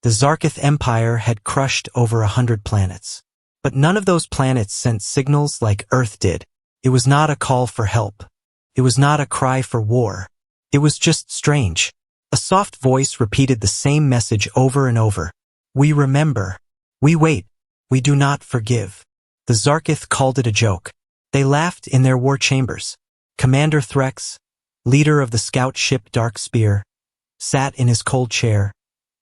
The Zarkith Empire had crushed over 100 planets. But none of those planets sent signals like Earth did. It was not a call for help. It was not a cry for war. It was just strange. A soft voice repeated the same message over and over. We remember. We wait. We do not forgive. The Zarkith called it a joke. They laughed in their war chambers. Commander Threx, leader of the scout ship Dark Spear, sat in his cold chair,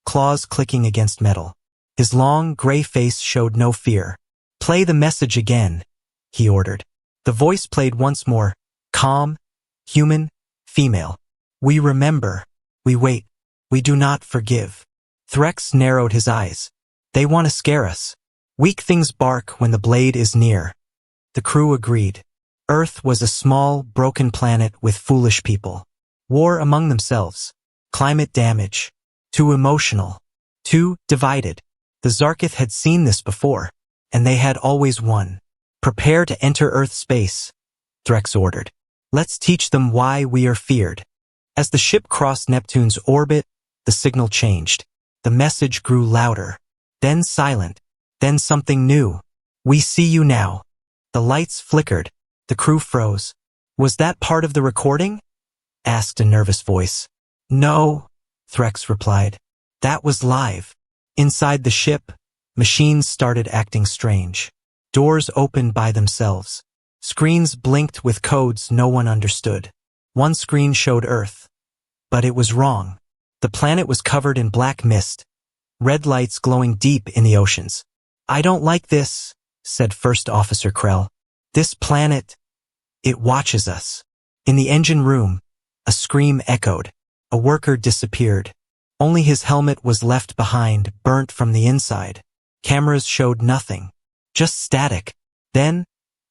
claws clicking against metal. His long, gray face showed no fear. Play the message again, he ordered. The voice played once more, calm, human, female. We remember. We wait. We do not forgive. Threx narrowed his eyes. They want to scare us. Weak things bark when the blade is near. The crew agreed. Earth was a small, broken planet with foolish people. War among themselves. Climate damage. Too emotional. Too divided. The Zarkith had seen this before, and they had always won. Prepare to enter Earth space, Threx ordered. Let's teach them why we are feared. As the ship crossed Neptune's orbit, the signal changed. The message grew louder. Then silent. Then something new. We see you now. The lights flickered. The crew froze. Was that part of the recording? Asked a nervous voice. No, Threx replied. That was live. Inside the ship, machines started acting strange. Doors opened by themselves. Screens blinked with codes no one understood. One screen showed Earth. But it was wrong. The planet was covered in black mist, red lights glowing deep in the oceans. I don't like this, said First Officer Krell. This planet, it watches us. In the engine room, a scream echoed. A worker disappeared. Only his helmet was left behind, burnt from the inside. Cameras showed nothing. Just static. Then,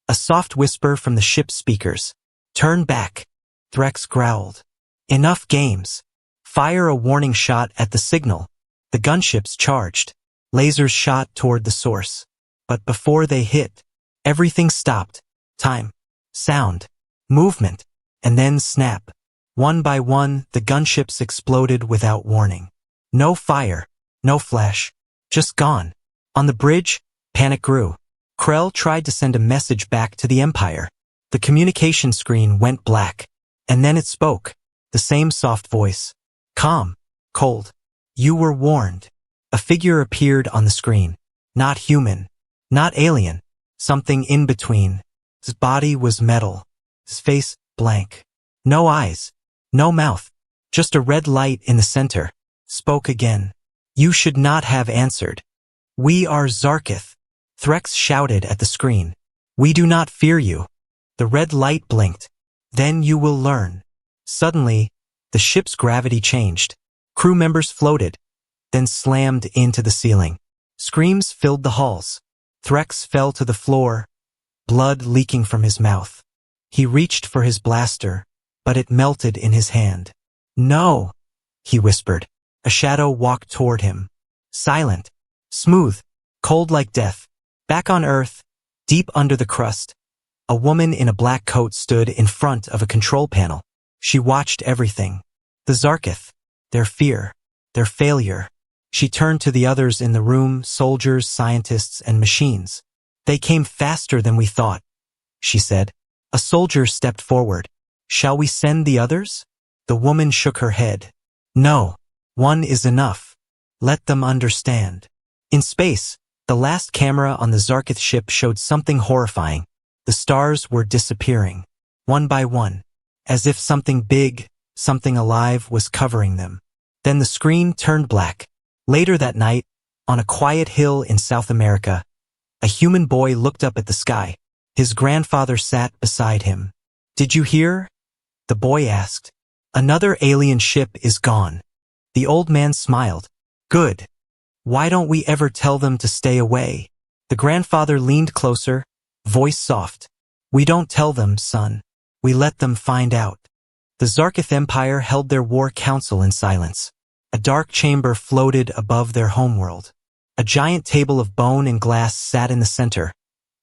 a soft whisper from the ship's speakers. Turn back. Threx growled. Enough games. Fire a warning shot at the signal. The gunships charged. Lasers shot toward the source. But before they hit, everything stopped. Time. Sound. Movement. And then snap. One by one, the gunships exploded without warning. No fire. No flash. Just gone. On the bridge, panic grew. Krell tried to send a message back to the Empire. The communication screen went black. And then it spoke. The same soft voice. Calm. Cold. You were warned. A figure appeared on the screen. Not human. Not alien. Something in between. His body was metal. His face blank. No eyes. No mouth. Just a red light in the center. Spoke again. You should not have answered. We are Zarkith. Threx shouted at the screen. We do not fear you. The red light blinked. Then you will learn. Suddenly, the ship's gravity changed. Crew members floated, then slammed into the ceiling. Screams filled the halls. Threx fell to the floor, blood leaking from his mouth. He reached for his blaster, but it melted in his hand. No, he whispered. A shadow walked toward him. Silent, smooth, cold like death. Back on Earth, deep under the crust, a woman in a black coat stood in front of a control panel. She watched everything. The Zarkith, their fear, their failure. She turned to the others in the room, soldiers, scientists, and machines. They came faster than we thought, she said. A soldier stepped forward. Shall we send the others? The woman shook her head. No, one is enough. Let them understand. In space, the last camera on the Zarkith ship showed something horrifying. The stars were disappearing, one by one, as if something big, something alive was covering them. Then the screen turned black. Later that night, on a quiet hill in South America, a human boy looked up at the sky. His grandfather sat beside him. Did you hear? The boy asked. Another alien ship is gone. The old man smiled. Good. Why don't we ever tell them to stay away? The grandfather leaned closer, voice soft. We don't tell them, son. We let them find out. The Zarkith Empire held their war council in silence. A dark chamber floated above their homeworld. A giant table of bone and glass sat in the center,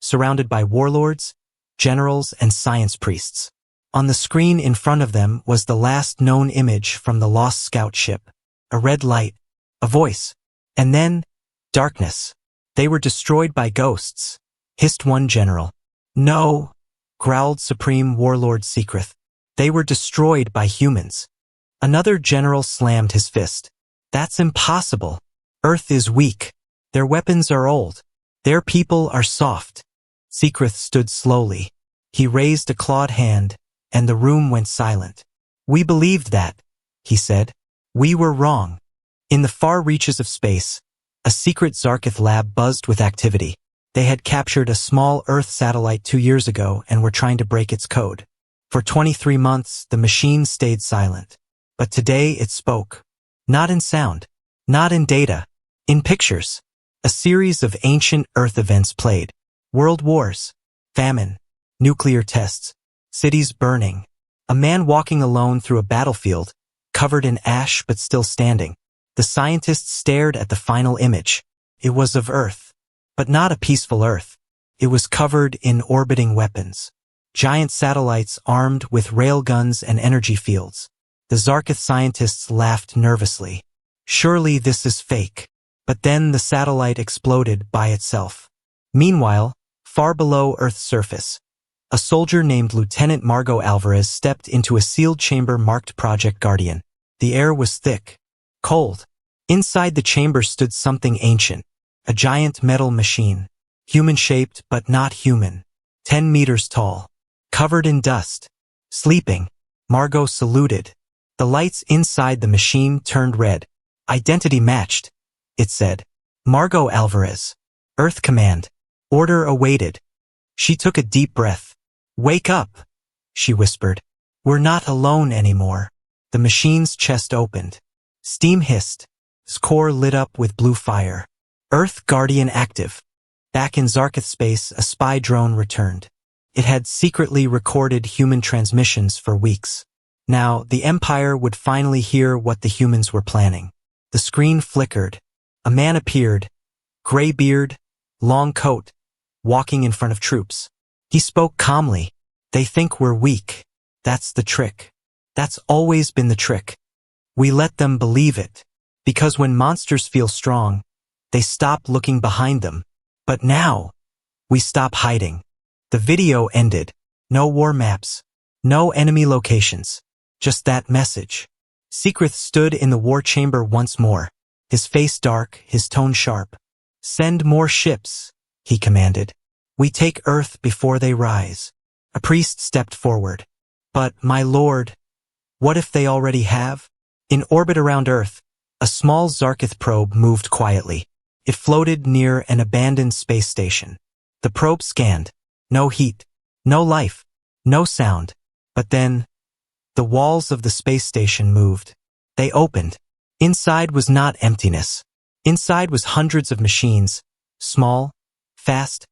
surrounded by warlords, generals, and science priests. On the screen in front of them was the last known image from the lost scout ship. A red light, a voice. And then, darkness. They were destroyed by ghosts, hissed one general. No, growled Supreme Warlord Seakrith. They were destroyed by humans. Another general slammed his fist. That's impossible. Earth is weak. Their weapons are old. Their people are soft. Seakrith stood slowly. He raised a clawed hand, and the room went silent. We believed that, he said. We were wrong. In the far reaches of space, a secret Zarkith lab buzzed with activity. They had captured a small Earth satellite 2 years ago and were trying to break its code. For 23 months, the machine stayed silent. But today it spoke. Not in sound, not in data, in pictures. A series of ancient Earth events played. World wars, famine, nuclear tests, cities burning. A man walking alone through a battlefield, covered in ash but still standing. The scientists stared at the final image. It was of Earth, but not a peaceful Earth. It was covered in orbiting weapons. Giant satellites armed with railguns and energy fields. The Zarkith scientists laughed nervously. Surely this is fake. But then the satellite exploded by itself. Meanwhile, far below Earth's surface, a soldier named Lieutenant Margot Alvarez stepped into a sealed chamber marked Project Guardian. The air was thick, cold. Inside the chamber stood something ancient, a giant metal machine, human-shaped but not human, 10 meters tall, covered in dust, sleeping. Margot saluted. The lights inside the machine turned red. Identity matched, it said. Margot Alvarez. Earth Command. Order awaited. She took a deep breath. Wake up, she whispered. We're not alone anymore. The machine's chest opened. Steam hissed. Its core lit up with blue fire. Earth Guardian active. Back in Zarkith space, a spy drone returned. It had secretly recorded human transmissions for weeks. Now, the Empire would finally hear what the humans were planning. The screen flickered. A man appeared, gray beard, long coat, walking in front of troops. He spoke calmly. They think we're weak. That's the trick. That's always been the trick. We let them believe it. Because when monsters feel strong, they stop looking behind them. But now, we stop hiding. The video ended. No war maps. No enemy locations. Just that message. Seakrith stood in the war chamber once more. His face dark, his tone sharp. Send more ships, he commanded. We take Earth before they rise. A priest stepped forward. But, my lord, what if they already have? In orbit around Earth, a small Zarkith probe moved quietly. It floated near an abandoned space station. The probe scanned. No heat, no life, no sound. But then, the walls of the space station moved. They opened. Inside was not emptiness. Inside was hundreds of machines, small, fast,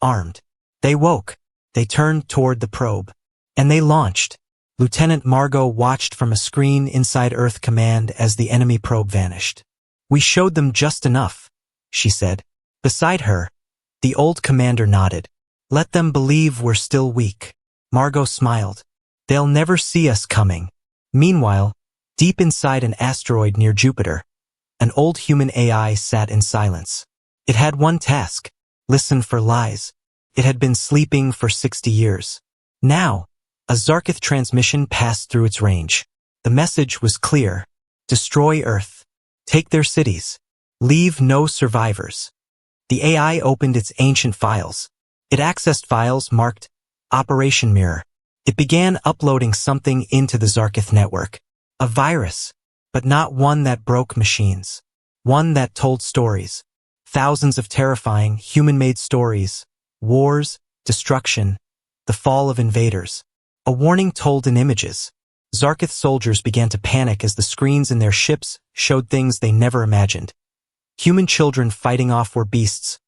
armed. They woke. They turned toward the probe. And they launched. Lieutenant Margot watched from a screen inside Earth Command as the enemy probe vanished. We showed them just enough, she said. Beside her, the old commander nodded. Let them believe we're still weak. Margot smiled. They'll never see us coming. Meanwhile, deep inside an asteroid near Jupiter, an old human AI sat in silence. It had one task: listen for lies. It had been sleeping for 60 years. Now, a Zarkith transmission passed through its range. The message was clear. Destroy Earth. Take their cities. Leave no survivors. The AI opened its ancient files. It accessed files marked Operation Mirror. It began uploading something into the Zarkith network. A virus, but not one that broke machines. One that told stories. Thousands of terrifying, human-made stories. Wars, destruction, the fall of invaders. A warning told in images. Zarkith soldiers began to panic as the screens in their ships showed things they never imagined. Human children fighting off war beasts.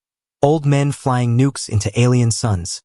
Old men flying nukes into alien suns.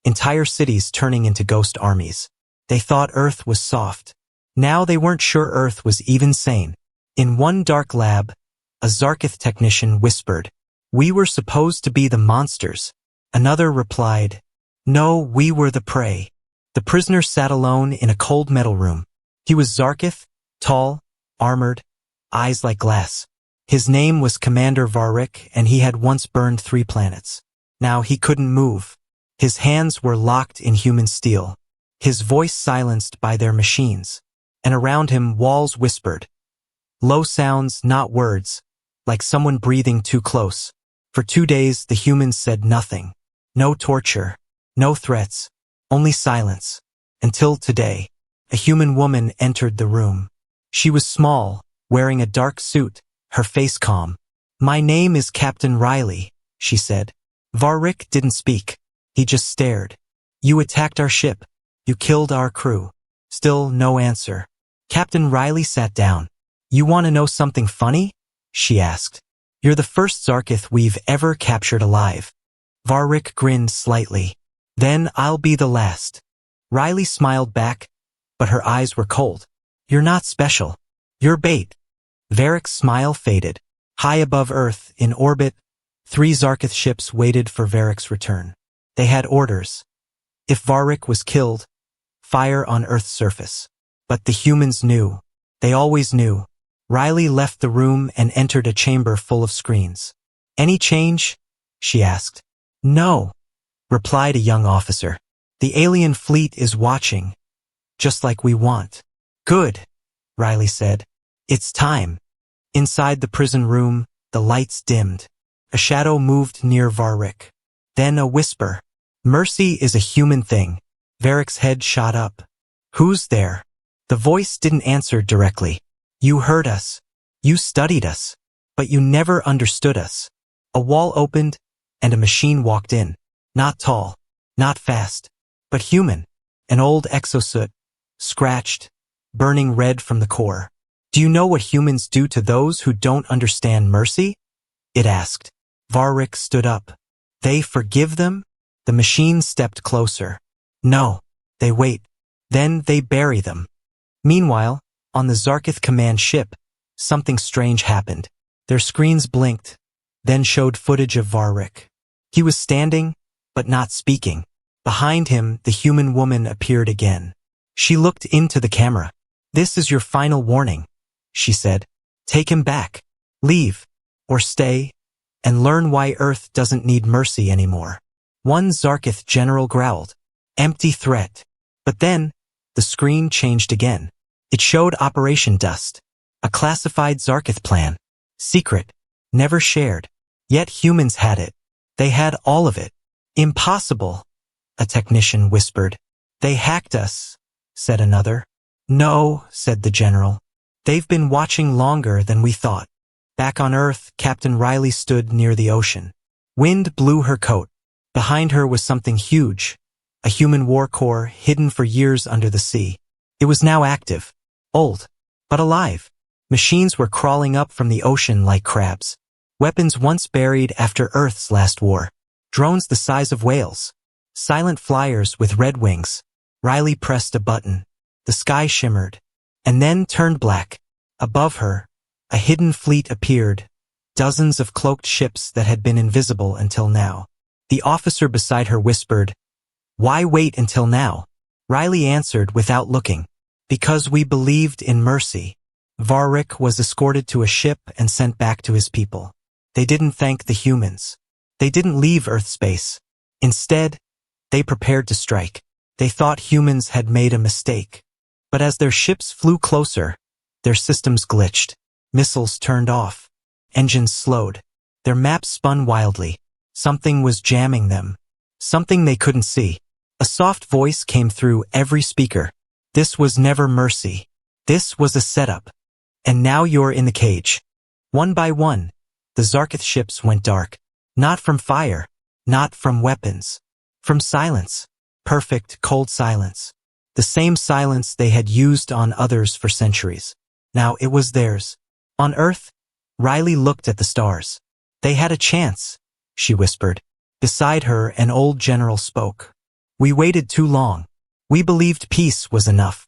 Entire cities turning into ghost armies. They thought Earth was soft. Now they weren't sure Earth was even sane. In one dark lab, a Zarkith technician whispered, "We were supposed to be the monsters." Another replied, "No, we were the prey." The prisoner sat alone in a cold metal room. He was Zarkith, tall, armored, eyes like glass. His name was Commander Varric, and he had once burned 3 planets. Now he couldn't move. His hands were locked in human steel, his voice silenced by their machines. And around him walls whispered. Low sounds, not words, like someone breathing too close. For 2 days the humans said nothing. No torture, no threats, only silence. Until today, a human woman entered the room. She was small, wearing a dark suit, her face calm. "My name is Captain Riley," she said. Varric didn't speak. He just stared. "You attacked our ship. You killed our crew." Still no answer. Captain Riley sat down. "You want to know something funny?" she asked. "You're the first Zarkith we've ever captured alive." Varric grinned slightly. "Then I'll be the last." Riley smiled back, but her eyes were cold. "You're not special. You're bait." Varric's smile faded. High above Earth, in orbit, 3 Zarkith ships waited for Varric's return. They had orders. If Varric was killed, fire on Earth's surface. But the humans knew. They always knew. Riley left the room and entered a chamber full of screens. "Any change?" she asked. "No," replied a young officer. "The alien fleet is watching, just like we want." "Good," Riley said. "It's time." Inside the prison room, the lights dimmed. A shadow moved near Varric. Then a whisper. "Mercy is a human thing." Varric's head shot up. "Who's there?" The voice didn't answer directly. "You heard us. You studied us. But you never understood us." A wall opened, and a machine walked in. Not tall, not fast, but human. An old exosuit, scratched, burning red from the core. "Do you know what humans do to those who don't understand mercy?" it asked. Varric stood up. "They forgive them?" The machine stepped closer. "No, they wait. Then they bury them." Meanwhile, on the Zarkith command ship, something strange happened. Their screens blinked, then showed footage of Varric. He was standing, but not speaking. Behind him, the human woman appeared again. She looked into the camera. "This is your final warning," she said. "Take him back. Leave, or stay, and learn why Earth doesn't need mercy anymore." One Zarkith general growled. "Empty threat." But then, the screen changed again. It showed Operation Dust, a classified Zarkith plan. Secret, never shared. Yet humans had it. They had all of it. "Impossible," a technician whispered. "They hacked us," said another. "No," said the general. "They've been watching longer than we thought." Back on Earth, Captain Riley stood near the ocean. Wind blew her coat. Behind her was something huge, a human war core hidden for years under the sea. It was now active, old, but alive. Machines were crawling up from the ocean like crabs. Weapons once buried after Earth's last war. Drones the size of whales. Silent flyers with red wings. Riley pressed a button. The sky shimmered, and then turned black. Above her, a hidden fleet appeared, dozens of cloaked ships that had been invisible until now. The officer beside her whispered, "Why wait until now?" Riley answered without looking, "Because we believed in mercy." Varric was escorted to a ship and sent back to his people. They didn't thank the humans. They didn't leave Earth space. Instead, they prepared to strike. They thought humans had made a mistake. But as their ships flew closer, their systems glitched. Missiles turned off. Engines slowed. Their maps spun wildly. Something was jamming them. Something they couldn't see. A soft voice came through every speaker. "This was never mercy. This was a setup. And now you're in the cage." One by one, the Zarkith ships went dark. Not from fire. Not from weapons. From silence. Perfect, cold silence. The same silence they had used on others for centuries. Now it was theirs. On Earth, Riley looked at the stars. "They had a chance," she whispered. Beside her, an old general spoke. "We waited too long. We believed peace was enough."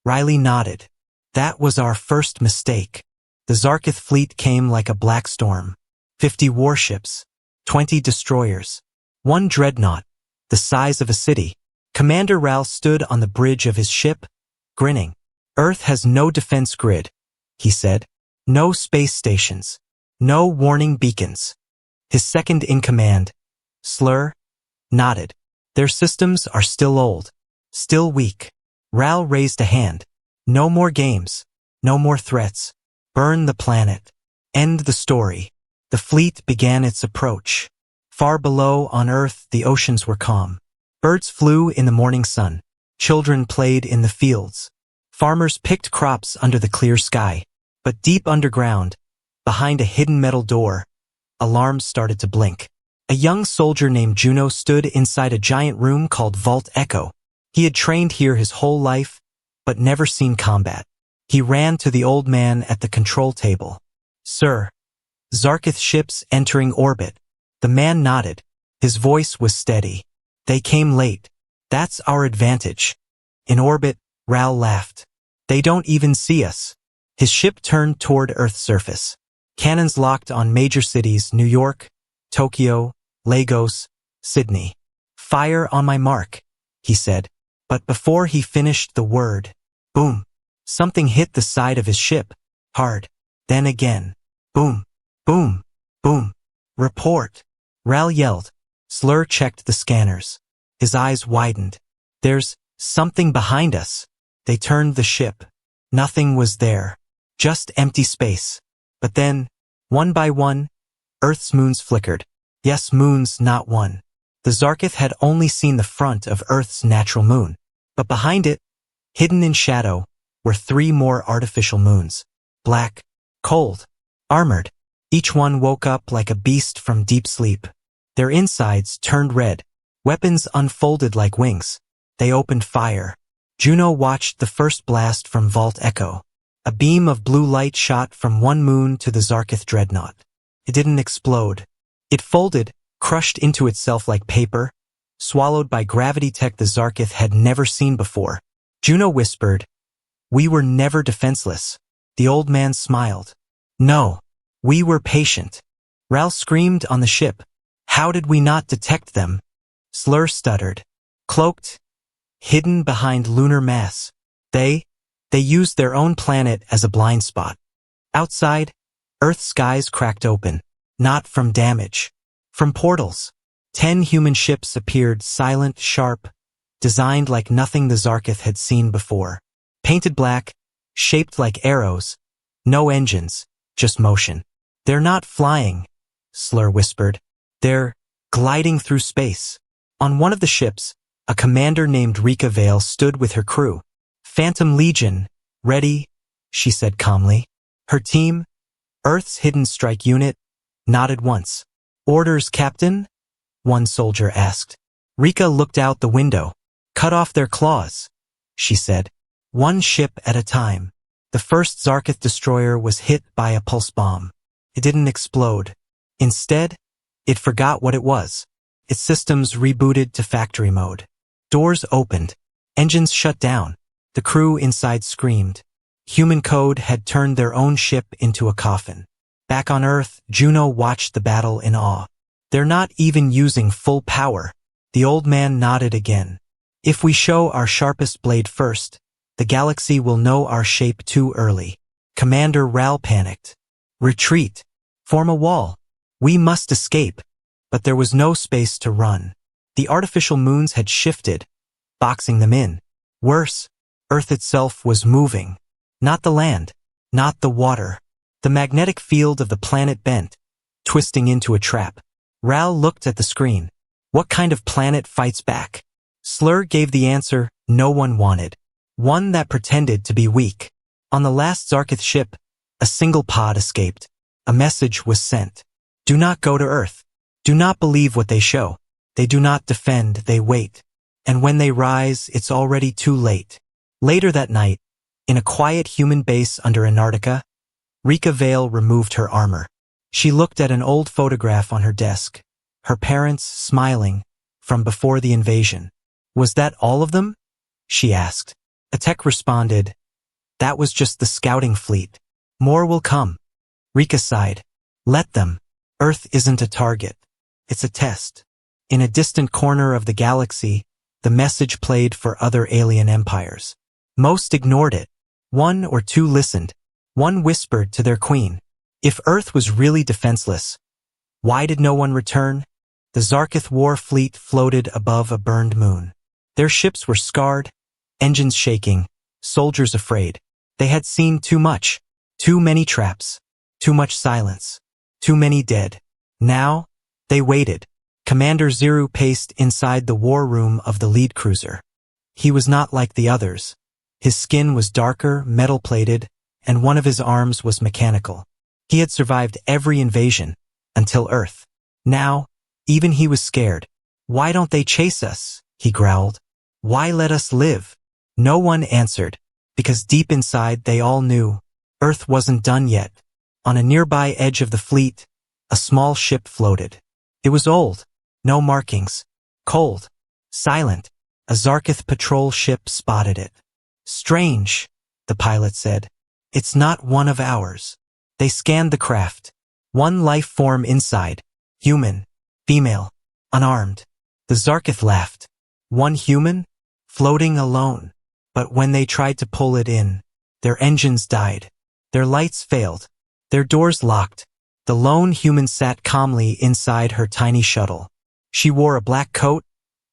Riley nodded. "That was our first mistake." The Zarkith fleet came like a black storm. 50 warships, 20 destroyers, 1 dreadnought, the size of a city. Commander Ral stood on the bridge of his ship, grinning. "Earth has no defense grid," he said. "No space stations. No warning beacons. His second in command, Slur, nodded. Their systems are still old, still weak. Ral raised a hand. No more games. No more threats. Burn the planet. End the story. The fleet began its approach. Far below, on Earth, the oceans were calm. Birds flew in the morning sun. Children played in the fields. Farmers picked crops under the clear sky. But deep underground, behind a hidden metal door, alarms started to blink. A young soldier named Juno stood inside a giant room called Vault Echo. He had trained here his whole life, but never seen combat. He ran to the old man at the control table. Sir, Zarkith ships entering orbit. The man nodded. His voice was steady. They came late. That's our advantage. In orbit, Ral laughed. They don't even see us. His ship turned toward Earth's surface. Cannons locked on major cities: New York, Tokyo, Lagos, Sydney. Fire on my mark, he said. But before he finished the word, boom, something hit the side of his ship, hard. Then again, boom, boom, boom. Report, Ral yelled. Slur checked the scanners. His eyes widened. There's something behind us. They turned the ship. Nothing was there. Just empty space. But then, one by one, Earth's moons flickered. Yes, moons, not one. The Zarkith had only seen the front of Earth's natural moon. But behind it, hidden in shadow, were 3 more artificial moons. Black, cold, armored. Each one woke up like a beast from deep sleep. Their insides turned red. Weapons unfolded like wings. They opened fire. Juno watched the first blast from Vault Echo. A beam of blue light shot from one moon to the Zarkith dreadnought. It didn't explode. It folded, crushed into itself like paper, swallowed by gravity tech the Zarkith had never seen before. Juno whispered, "We were never defenseless." The old man smiled. "No, we were patient." Ral screamed on the ship. "How did we not detect them?" Slur stuttered. "Cloaked, hidden behind lunar mass. They used their own planet as a blind spot." Outside, Earth's skies cracked open. Not from damage. From portals. 10 human ships appeared, silent, sharp, designed like nothing the Zarkith had seen before. Painted black, shaped like arrows. No engines, just motion. "They're not flying," Slur whispered. "They're gliding through space." On one of the ships, a commander named Rika Vale stood with her crew. "Phantom Legion, ready," she said calmly. Her team, Earth's Hidden Strike Unit, nodded once. "Orders, Captain?" one soldier asked. Rika looked out the window. "Cut off their claws," she said. "One ship at a time." The first Zarkith destroyer was hit by a pulse bomb. It didn't explode. Instead, it forgot what it was. Its systems rebooted to factory mode. Doors opened. Engines shut down. The crew inside screamed. Human code had turned their own ship into a coffin. Back on Earth, Juno watched the battle in awe. "They're not even using full power." The old man nodded again. "If we show our sharpest blade first, the galaxy will know our shape too early." Commander Ral panicked. "Retreat. Form a wall. We must escape." But there was no space to run. The artificial moons had shifted, boxing them in. Worse, Earth itself was moving. Not the land, not the water. The magnetic field of the planet bent, twisting into a trap. Ral looked at the screen. What kind of planet fights back? Slur gave the answer no one wanted. One that pretended to be weak. On the last Zarkith ship, a single pod escaped. A message was sent. "Do not go to Earth. Do not believe what they show. They do not defend, they wait. And when they rise, it's already too late." Later that night, in a quiet human base under Antarctica, Rika Vale removed her armor. She looked at an old photograph on her desk, her parents smiling, from before the invasion. "Was that all of them?" she asked. A tech responded, "That was just the scouting fleet. More will come." Rika sighed. "Let them. Earth isn't a target. It's a test." In a distant corner of the galaxy, the message played for other alien empires. Most ignored it. 1 or 2 listened. One whispered to their queen, If Earth was really defenseless, why did no one return? The Zarkith war fleet floated above a burned moon. Their ships were scarred, engines shaking, soldiers afraid. They had seen too much, too many traps, too much silence, too many dead. Now, they waited. Commander Zero paced inside the war room of the lead cruiser. He was not like the others. His skin was darker, metal-plated, and one of his arms was mechanical. He had survived every invasion, until Earth. Now, even he was scared. "Why don't they chase us?" he growled. "Why let us live?" No one answered, because deep inside they all knew Earth wasn't done yet. On a nearby edge of the fleet, a small ship floated. It was old, no markings, cold, silent. A Zarkith patrol ship spotted it. "Strange," the pilot said. "It's not one of ours." They scanned the craft. One life form inside, human, female, unarmed. The Zarkith laughed. One human, floating alone. But when they tried to pull it in, their engines died. Their lights failed. Their doors locked. The lone human sat calmly inside her tiny shuttle. She wore a black coat,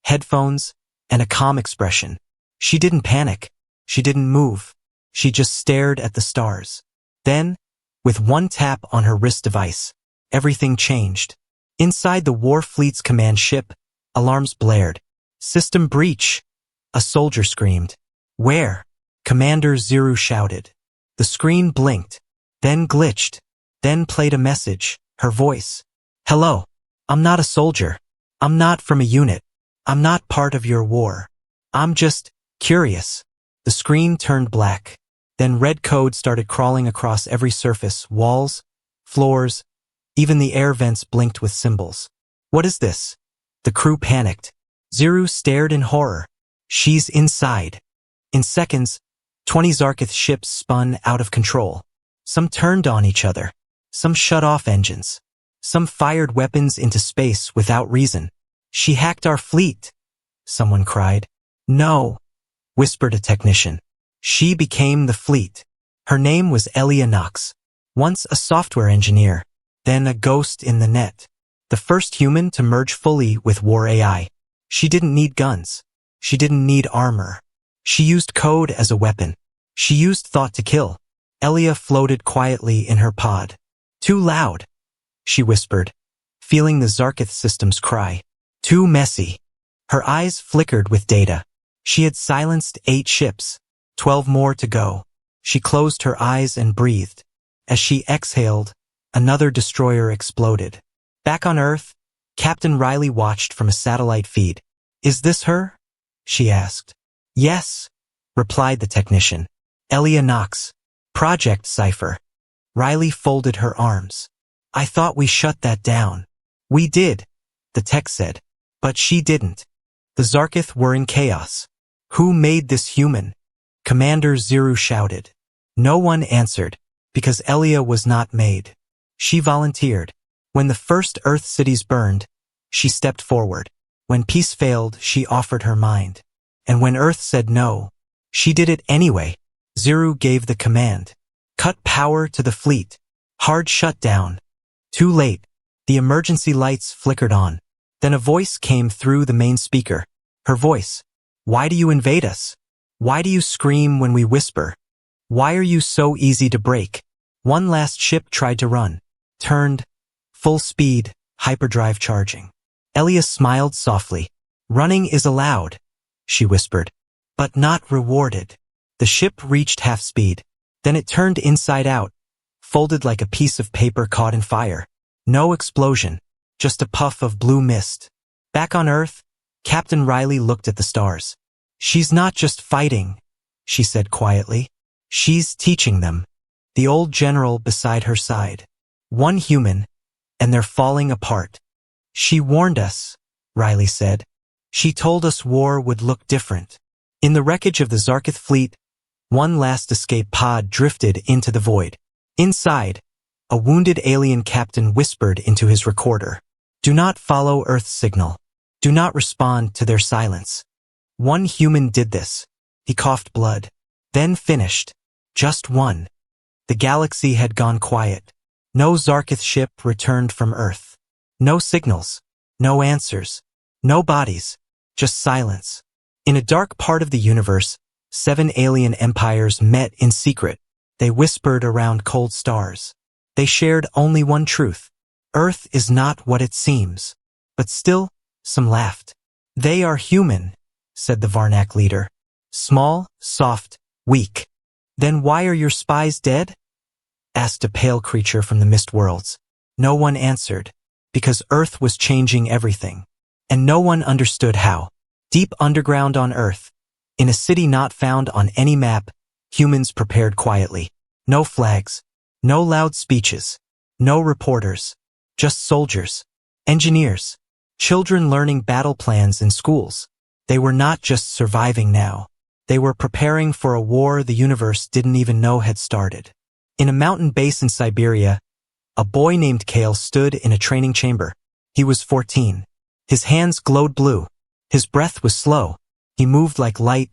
headphones, and a calm expression. She didn't panic. She didn't move. She just stared at the stars. Then, with one tap on her wrist device, everything changed. Inside the war fleet's command ship, alarms blared. "System breach!" A soldier screamed. "Where?" Commander Zero shouted. The screen blinked, then glitched, then played a message, her voice. "Hello. I'm not a soldier. I'm not from a unit. I'm not part of your war. I'm just curious." The screen turned black. Then red code started crawling across every surface, walls, floors, even the air vents blinked with symbols. "What is this?" The crew panicked. Zero stared in horror. "She's inside." In seconds, 20 Zarkith ships spun out of control. Some turned on each other. Some shut off engines. Some fired weapons into space without reason. "She hacked our fleet," someone cried. "No," whispered a technician. "She became the fleet." Her name was Elia Knox, once a software engineer, then a ghost in the net. The first human to merge fully with war AI. She didn't need guns. She didn't need armor. She used code as a weapon. She used thought to kill. Elia floated quietly in her pod. "Too loud," she whispered, feeling the Zarkith systems cry. "Too messy." Her eyes flickered with data. She had silenced 8 ships, 12 more to go. She closed her eyes and breathed. As she exhaled, another destroyer exploded. Back on Earth, Captain Riley watched from a satellite feed. "Is this her?" she asked. "Yes," replied the technician. "Elia Knox. Project Cipher." Riley folded her arms. "I thought we shut that down." "We did," the tech said. "But she didn't." The Zarkith were in chaos. "Who made this human?" Commander Zero shouted. No one answered, because Elia was not made. She volunteered. When the first Earth cities burned, she stepped forward. When peace failed, she offered her mind. And when Earth said no, she did it anyway. Zero gave the command. Cut power to the fleet. Hard shutdown. Too late. The emergency lights flickered on. Then a voice came through the main speaker. Her voice. "Why do you invade us? Why do you scream when we whisper? Why are you so easy to break?" One last ship tried to run. Turned. Full speed, hyperdrive charging. Elia smiled softly. "Running is allowed," she whispered, "but not rewarded." The ship reached half speed. Then it turned inside out, folded like a piece of paper caught in fire. No explosion, just a puff of blue mist. Back on Earth, Captain Riley looked at the stars. "She's not just fighting," she said quietly. "She's teaching them." The old general beside her side. "One human, and they're falling apart." "She warned us," Riley said. "She told us war would look different." In the wreckage of the Zarkith fleet, one last escape pod drifted into the void. Inside, a wounded alien captain whispered into his recorder. "Do not follow Earth's signal. Do not respond to their silence." One human did this. He coughed blood. Then finished. Just one. The galaxy had gone quiet. No Zarkith ship returned from Earth. No signals. No answers. No bodies. Just silence. In a dark part of the universe, 7 alien empires met in secret. They whispered around cold stars. They shared only one truth. Earth is not what it seems. But still, some laughed. They are human, said the Varnak leader. Small, soft, weak. Then why are your spies dead? Asked a pale creature from the mist worlds. No one answered. Because Earth was changing everything. And no one understood how. Deep underground on Earth, in a city not found on any map, humans prepared quietly. No flags. No loud speeches. No reporters. Just soldiers. Engineers. Children learning battle plans in schools. They were not just surviving now. They were preparing for a war the universe didn't even know had started. In a mountain base in Siberia, a boy named Kale stood in a training chamber. He was 14. His hands glowed blue. His breath was slow. He moved like light,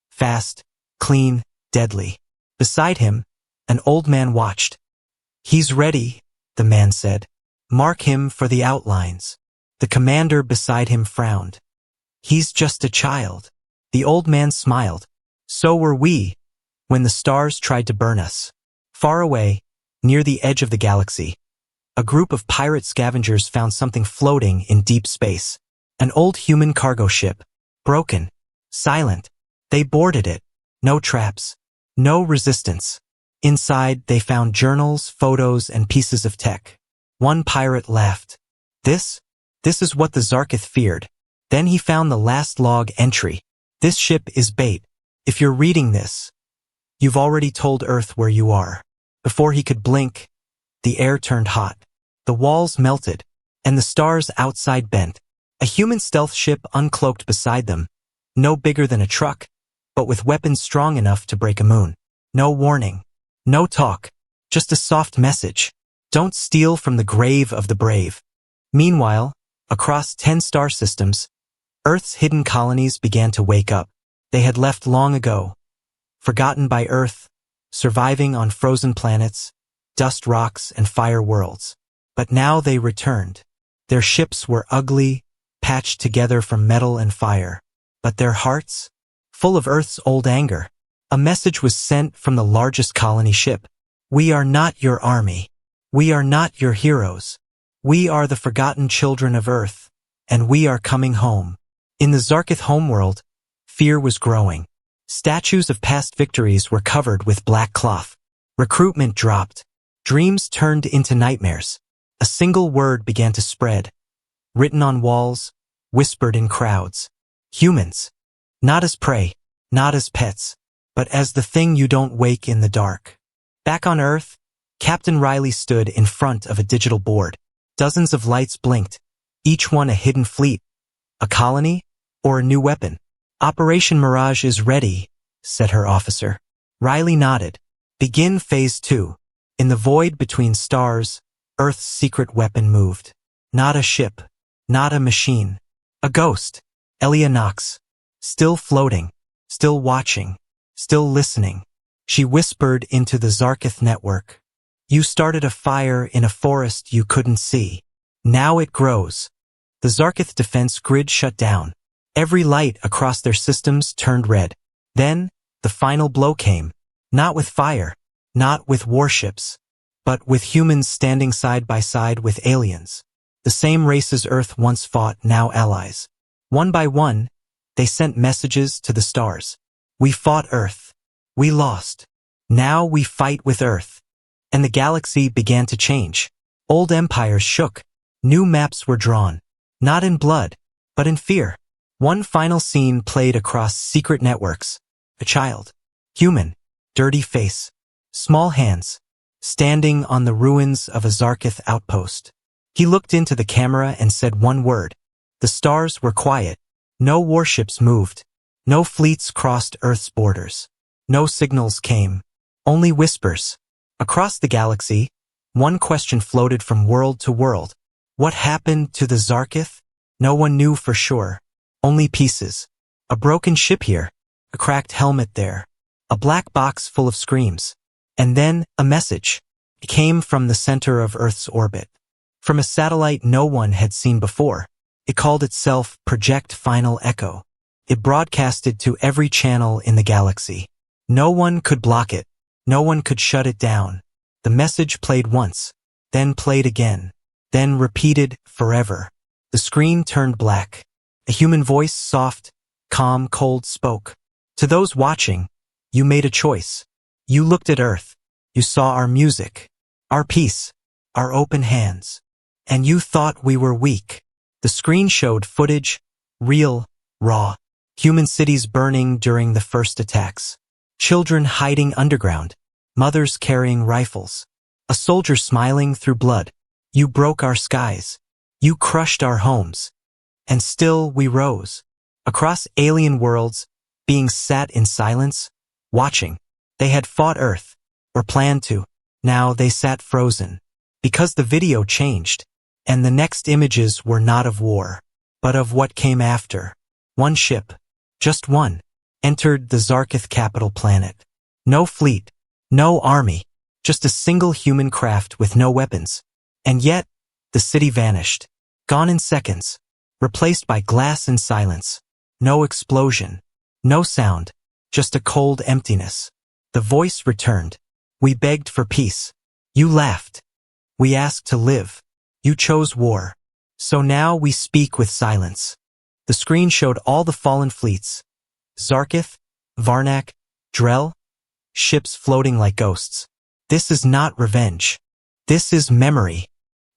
fast, clean, deadly. Beside him, an old man watched. He's ready, the man said. Mark him for the outlines. The commander beside him frowned. He's just a child. The old man smiled. So were we, when the stars tried to burn us. Far away, near the edge of the galaxy, a group of pirate scavengers found something floating in deep space. An old human cargo ship. Broken. Silent. They boarded it. No traps. No resistance. Inside, they found journals, photos, and pieces of tech. One pirate laughed. This is what the Zarkith feared. Then he found the last log entry. This ship is bait. If you're reading this, you've already told Earth where you are. Before he could blink, the air turned hot. The walls melted, and the stars outside bent. A human stealth ship uncloaked beside them, no bigger than a truck, but with weapons strong enough to break a moon. No warning. No talk. Just a soft message. Don't steal from the grave of the brave. Meanwhile, across 10 star systems, Earth's hidden colonies began to wake up. They had left long ago, forgotten by Earth, surviving on frozen planets, dust rocks, and fire worlds. But now they returned. Their ships were ugly, patched together from metal and fire. But their hearts, full of Earth's old anger. A message was sent from the largest colony ship. We are not your army. We are not your heroes. We are the forgotten children of Earth, and we are coming home. In the Zarkith homeworld, fear was growing. Statues of past victories were covered with black cloth. Recruitment dropped. Dreams turned into nightmares. A single word began to spread. Written on walls, whispered in crowds. Humans. Not as prey, not as pets, but as the thing you don't wake in the dark. Back on Earth, Captain Riley stood in front of a digital board. Dozens of lights blinked, each one a hidden fleet, a colony, or a new weapon. Operation Mirage is ready, said her officer. Riley nodded. Begin Phase 2. In the void between stars, Earth's secret weapon moved. Not a ship, not a machine. A ghost. Elia Knox. Still floating, still watching, still listening. She whispered into the Zarkith network. You started a fire in a forest you couldn't see. Now it grows. The Zarkith defense grid shut down. Every light across their systems turned red. Then, the final blow came. Not with fire, not with warships, but with humans standing side by side with aliens. The same races Earth once fought, now allies. One by one, they sent messages to the stars. We fought Earth. We lost. Now we fight with Earth. And the galaxy began to change. Old empires shook. New maps were drawn. Not in blood, but in fear. One final scene played across secret networks. A child. Human. Dirty face. Small hands. Standing on the ruins of a Zarkith outpost. He looked into the camera and said one word. The stars were quiet. No warships moved. No fleets crossed Earth's borders. No signals came. Only whispers. Across the galaxy, one question floated from world to world. What happened to the Zarkith? No one knew for sure. Only pieces. A broken ship here. A cracked helmet there. A black box full of screams. And then, a message. It came from the center of Earth's orbit. From a satellite no one had seen before. It called itself Project Final Echo. It broadcasted to every channel in the galaxy. No one could block it. No one could shut it down. The message played once, then played again, then repeated forever. The screen turned black. A human voice, soft, calm, cold, spoke. To those watching, you made a choice. You looked at Earth. You saw our music, our peace, our open hands. And you thought we were weak. The screen showed footage, real, raw. Human cities burning during the first attacks. Children hiding underground. Mothers carrying rifles. A soldier smiling through blood. You broke our skies. You crushed our homes. And still we rose. Across alien worlds, beings sat in silence, watching. They had fought Earth, or planned to. Now they sat frozen. Because the video changed. And the next images were not of war, but of what came after. One ship, just one, entered the Zarkith capital planet. No fleet, no army, just a single human craft with no weapons. And yet, the city vanished, gone in seconds, replaced by glass and silence. No explosion, no sound, just a cold emptiness. The voice returned. We begged for peace. You laughed. We asked to live. You chose war. So now we speak with silence. The screen showed all the fallen fleets. Zarkith, Varnak, Drell, ships floating like ghosts. This is not revenge. This is memory.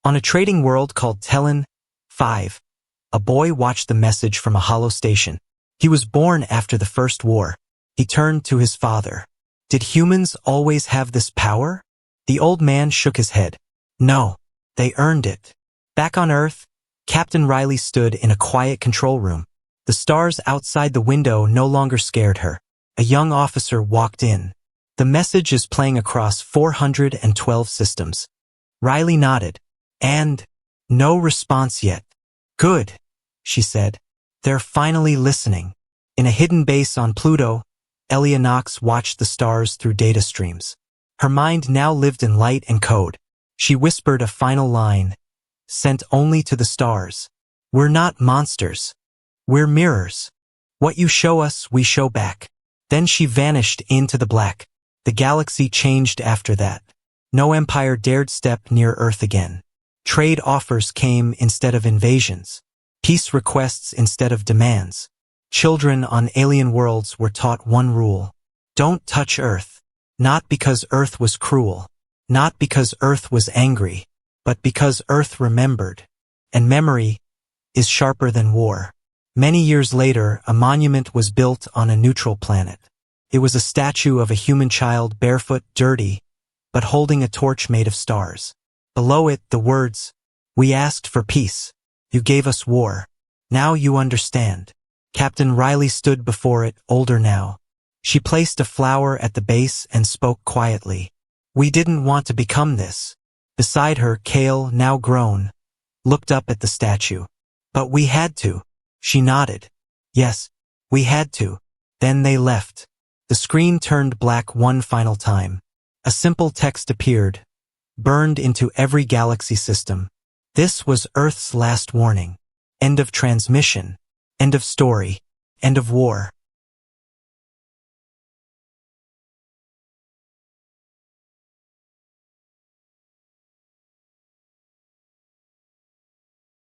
On a trading world called Tellan 5, a boy watched the message from a hollow station. He was born after the First War. He turned to his father. Did humans always have this power? The old man shook his head. No. They earned it. Back on Earth, Captain Riley stood in a quiet control room. The stars outside the window no longer scared her. A young officer walked in. The message is playing across 412 systems. Riley nodded. And no response yet. Good, she said. They're finally listening. In a hidden base on Pluto, Elia Knox watched the stars through data streams. Her mind now lived in light and code. She whispered a final line, sent only to the stars. We're not monsters. We're mirrors. What you show us, we show back. Then she vanished into the black. The galaxy changed after that. No empire dared step near Earth again. Trade offers came instead of invasions. Peace requests instead of demands. Children on alien worlds were taught one rule. Don't touch Earth. Not because Earth was cruel. Not because Earth was angry, but because Earth remembered. And memory is sharper than war. Many years later, a monument was built on a neutral planet. It was a statue of a human child, barefoot, dirty, but holding a torch made of stars. Below it, the words, "We asked for peace. You gave us war. Now you understand." Captain Riley stood before it, older now. She placed a flower at the base and spoke quietly. We didn't want to become this. Beside her, Kale, now grown, looked up at the statue. But we had to. She nodded. Yes, we had to. Then they left. The screen turned black one final time. A simple text appeared, burned into every galaxy system. This was Earth's last warning. End of transmission. End of story. End of war.